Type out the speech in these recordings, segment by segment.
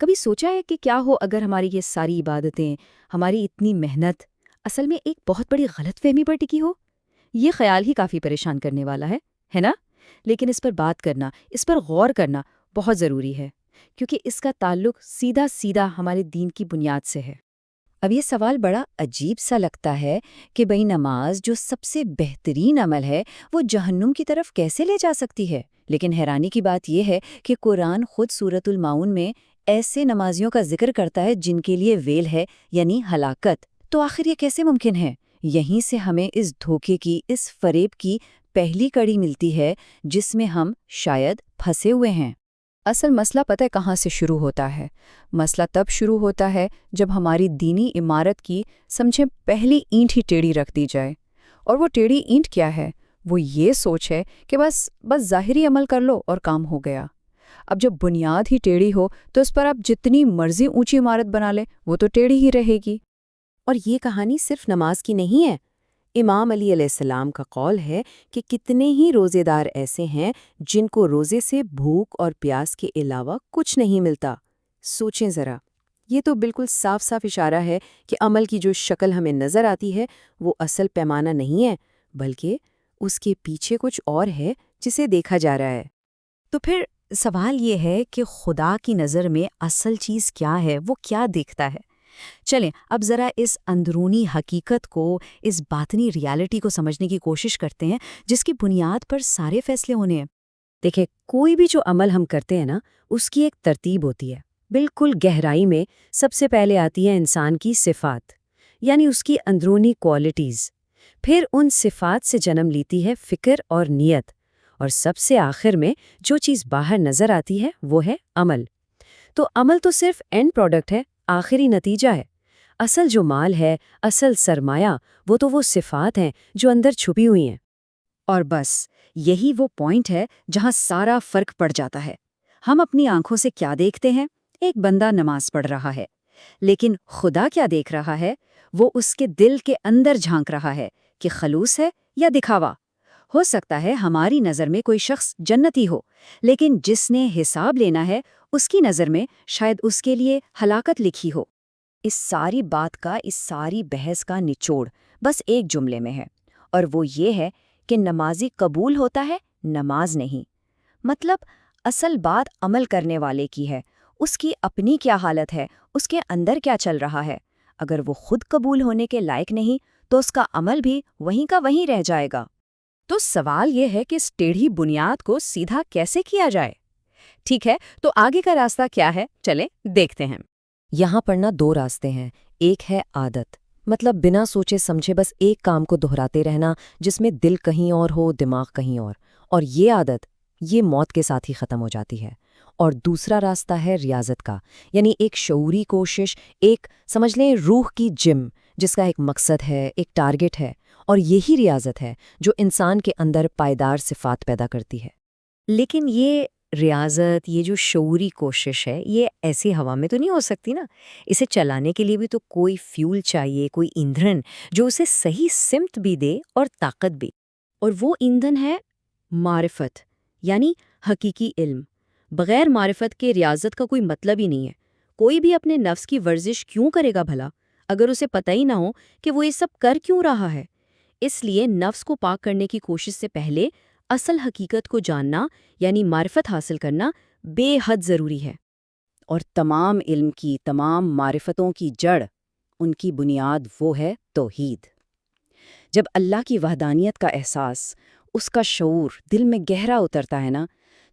کبھی سوچا ہے کہ کیا ہو اگر ہماری یہ ساری عبادتیں، ہماری اتنی محنت اصل میں ایک بہت بڑی غلط فہمی پر ٹکی ہو؟ یہ خیال ہی کافی پریشان کرنے والا ہے نا؟ لیکن اس پر بات کرنا، اس پر غور کرنا بہت ضروری ہے، کیونکہ اس کا تعلق سیدھا سیدھا ہمارے دین کی بنیاد سے ہے۔ اب یہ سوال بڑا عجیب سا لگتا ہے کہ بھئی نماز جو سب سے بہترین عمل ہے وہ جہنم کی طرف کیسے لے جا سکتی ہے؟ لیکن حیرانی کی بات یہ ہے کہ قرآن خود سورۃ الماؤن میں ایسے نمازیوں کا ذکر کرتا ہے جن کے لیے ویل ہے، یعنی ہلاکت۔ تو آخر یہ کیسے ممکن ہے؟ یہیں سے ہمیں اس دھوکے کی، اس فریب کی پہلی کڑی ملتی ہے جس میں ہم شاید پھنسے ہوئے ہیں۔ اصل مسئلہ پتہ ہے کہاں سے شروع ہوتا ہے؟ مسئلہ تب شروع ہوتا ہے جب ہماری دینی عمارت کی سمجھیں پہلی اینٹ ہی ٹیڑھی رکھ دی جائے۔ اور وہ ٹیڑھی اینٹ کیا ہے؟ وہ یہ سوچ ہے کہ بس ظاہری عمل کر لو اور کام ہو گیا۔ اب جب بنیاد ہی ٹیڑھی ہو تو اس پر آپ جتنی مرضی اونچی عمارت بنا لیں وہ تو ٹیڑھی ہی رہے گی۔ اور یہ کہانی صرف نماز کی نہیں ہے۔ امام علی علیہ السلام کا قول ہے کہ کتنے ہی روزے دار ایسے ہیں جن کو روزے سے بھوک اور پیاس کے علاوہ کچھ نہیں ملتا۔ سوچیں ذرا، یہ تو بالکل صاف صاف اشارہ ہے کہ عمل کی جو شکل ہمیں نظر آتی ہے وہ اصل پیمانہ نہیں ہے، بلکہ اس کے پیچھے کچھ اور ہے جسے دیکھا جا رہا ہے۔ تو پھر سوال یہ ہے کہ خدا کی نظر میں اصل چیز کیا ہے؟ وہ کیا دیکھتا ہے؟ چلیں اب ذرا اس اندرونی حقیقت کو، اس باطنی ریالٹی کو سمجھنے کی کوشش کرتے ہیں جس کی بنیاد پر سارے فیصلے ہونے ہیں۔ دیکھیں، کوئی بھی جو عمل ہم کرتے ہیں نا، اس کی ایک ترتیب ہوتی ہے۔ بالکل گہرائی میں سب سے پہلے آتی ہے انسان کی صفات، یعنی اس کی اندرونی کوالٹیز۔ پھر ان صفات سے جنم لیتی ہے فکر اور نیت، اور سب سے آخر میں جو چیز باہر نظر آتی ہے وہ ہے عمل۔ تو عمل تو صرف اینڈ پروڈکٹ ہے، آخری نتیجہ ہے۔ اصل جو مال ہے، اصل سرمایہ، وہ صفات ہیں جو اندر چھپی ہوئی ہیں۔ اور بس یہی وہ پوائنٹ ہے جہاں سارا فرق پڑ جاتا ہے۔ ہم اپنی آنکھوں سے کیا دیکھتے ہیں؟ ایک بندہ نماز پڑھ رہا ہے، لیکن خدا کیا دیکھ رہا ہے؟ وہ اس کے دل کے اندر جھانک رہا ہے کہ خلوص ہے یا دکھاوا۔ ہو سکتا ہے ہماری نظر میں کوئی شخص جنتی ہو، لیکن جس نے حساب لینا ہے اس کی نظر میں شاید اس کے لیے ہلاکت لکھی ہو۔ اس ساری بات کا، اس ساری بحث کا نچوڑ بس ایک جملے میں ہے، اور وہ یہ ہے کہ نمازی قبول ہوتا ہے، نماز نہیں۔ مطلب اصل بات عمل کرنے والے کی ہے، اس کی اپنی کیا حالت ہے، اس کے اندر کیا چل رہا ہے۔ اگر وہ خود قبول ہونے کے لائق نہیں تو اس کا عمل بھی وہیں کا وہیں رہ جائے گا۔ تو سوال یہ ہے کہ اس ٹیڑھی بنیاد کو سیدھا کیسے کیا جائے؟ ٹھیک ہے، تو آگے کا راستہ کیا ہے؟ چلیں دیکھتے ہیں۔ یہاں پر دو راستے ہیں۔ ایک ہے عادت، مطلب بنا سوچے سمجھے بس ایک کام کو دہراتے رہنا جس میں دل کہیں اور ہو، دماغ کہیں اور یہ عادت، یہ موت کے ساتھ ہی ختم ہو جاتی ہے۔ اور دوسرا راستہ ہے ریاضت کا، یعنی ایک شعوری کوشش، ایک سمجھ لیں روح کی جم، جس کا ایک مقصد ہے، ایک ٹارگٹ ہے، اور یہی ریاضت ہے جو انسان کے اندر پائیدار صفات پیدا کرتی ہے۔ لیکن یہ ریاضت، یہ جو شعوری کوشش ہے، یہ ایسی ہوا میں تو نہیں ہو سکتی نا۔ اسے چلانے کے لیے بھی تو کوئی فیول چاہیے، کوئی ایندھن جو اسے صحیح سمت بھی دے اور طاقت بھی۔ اور وہ ایندھن ہے معرفت، یعنی حقیقی علم۔ بغیر معرفت کے ریاضت کا کوئی مطلب ہی نہیں ہے۔ کوئی بھی اپنے نفس کی ورزش کیوں کرے گا بھلا اگر اسے پتہ ہی نہ ہو کہ وہ یہ سب کر کیوں رہا ہے؟ اس لیے نفس کو پاک کرنے کی کوشش سے پہلے اصل حقیقت کو جاننا، یعنی معرفت حاصل کرنا بے حد ضروری ہے۔ اور تمام علم کی، تمام معرفتوں کی جڑ، ان کی بنیاد وہ ہے توحید۔ جب اللہ کی وحدانیت کا احساس، اس کا شعور دل میں گہرا اترتا ہے نا،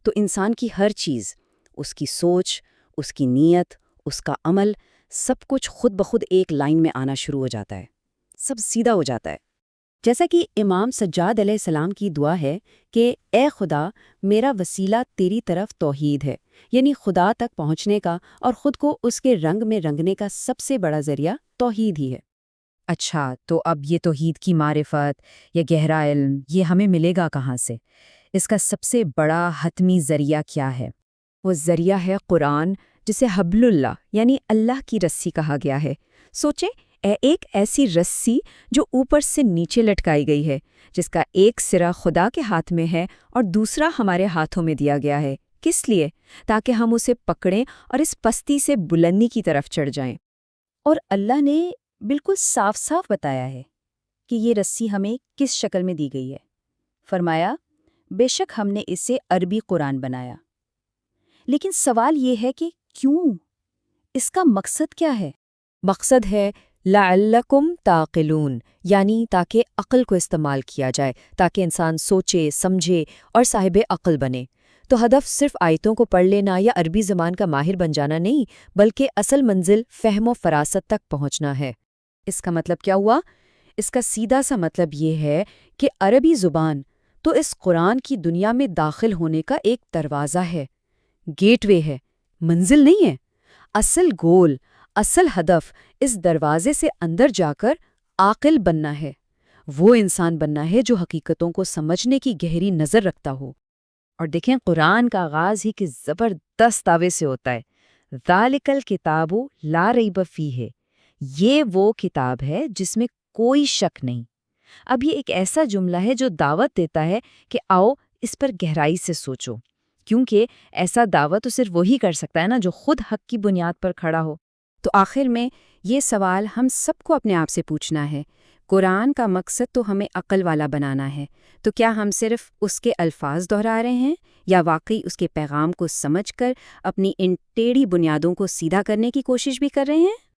تو انسان کی ہر چیز، اس کی سوچ، اس کی نیت، اس کا عمل، سب کچھ خود بخود ایک لائن میں آنا شروع ہو جاتا ہے، سب سیدھا ہو جاتا ہے۔ جیسا کہ امام سجاد علیہ السلام کی دعا ہے کہ اے خدا، میرا وسیلہ تیری طرف توحید ہے، یعنی خدا تک پہنچنے کا اور خود کو اس کے رنگ میں رنگنے کا سب سے بڑا ذریعہ توحید ہی ہے۔ اچھا، تو اب یہ توحید کی معرفت یا گہرا علم، یہ ہمیں ملے گا کہاں سے؟ اس کا سب سے بڑا حتمی ذریعہ کیا ہے؟ وہ ذریعہ ہے قرآن، جسے حبل اللہ یعنی اللہ کی رسی کہا گیا ہے۔ سوچیں، ایک ایسی رسی جو اوپر سے نیچے لٹکائی گئی ہے، جس کا ایک سرا خدا کے ہاتھ میں ہے اور دوسرا ہمارے ہاتھوں میں دیا گیا ہے۔ کس لیے؟ تاکہ ہم اسے پکڑیں اور اس پستی سے بلندی کی طرف چڑھ جائیں۔ اور اللہ نے بالکل صاف صاف بتایا ہے کہ یہ رسی ہمیں کس شکل میں دی گئی ہے۔ فرمایا، بے شک ہم نے اسے عربی قرآن بنایا۔ لیکن سوال یہ ہے کہ کیوں؟ اس کا مقصد کیا ہے؟ مقصد ہے لعلکم تعقلون، یعنی تاکہ عقل کو استعمال کیا جائے، تاکہ انسان سوچے، سمجھے اور صاحب عقل بنے۔ تو ہدف صرف آیتوں کو پڑھ لینا یا عربی زبان کا ماہر بن جانا نہیں، بلکہ اصل منزل فہم و فراست تک پہنچنا ہے۔ اس کا مطلب کیا ہوا؟ اس کا سیدھا سا مطلب یہ ہے کہ عربی زبان تو اس قرآن کی دنیا میں داخل ہونے کا ایک دروازہ ہے، گیٹ وے ہے، منزل نہیں ہے۔ اصل گول، اصل ہدف اس دروازے سے اندر جا کر عاقل بننا ہے، وہ انسان بننا ہے جو حقیقتوں کو سمجھنے کی گہری نظر رکھتا ہو۔ اور دیکھیں، قرآن کا آغاز ہی کس زبردست دعوے سے ہوتا ہے، ذالک الکتاب لا ریب فیہ، یہ وہ کتاب ہے جس میں کوئی شک نہیں۔ اب یہ ایک ایسا جملہ ہے جو دعوت دیتا ہے کہ آؤ اس پر گہرائی سے سوچو، کیونکہ ایسا دعوت تو صرف وہی کر سکتا ہے نا جو خود حق کی بنیاد پر کھڑا ہو۔ تو آخر میں یہ سوال ہم سب کو اپنے آپ سے پوچھنا ہے، قرآن کا مقصد تو ہمیں عقل والا بنانا ہے، تو کیا ہم صرف اس کے الفاظ دہرا رہے ہیں یا واقعی اس کے پیغام کو سمجھ کر اپنی ان ٹیڑھی بنیادوں کو سیدھا کرنے کی کوشش بھی کر رہے ہیں؟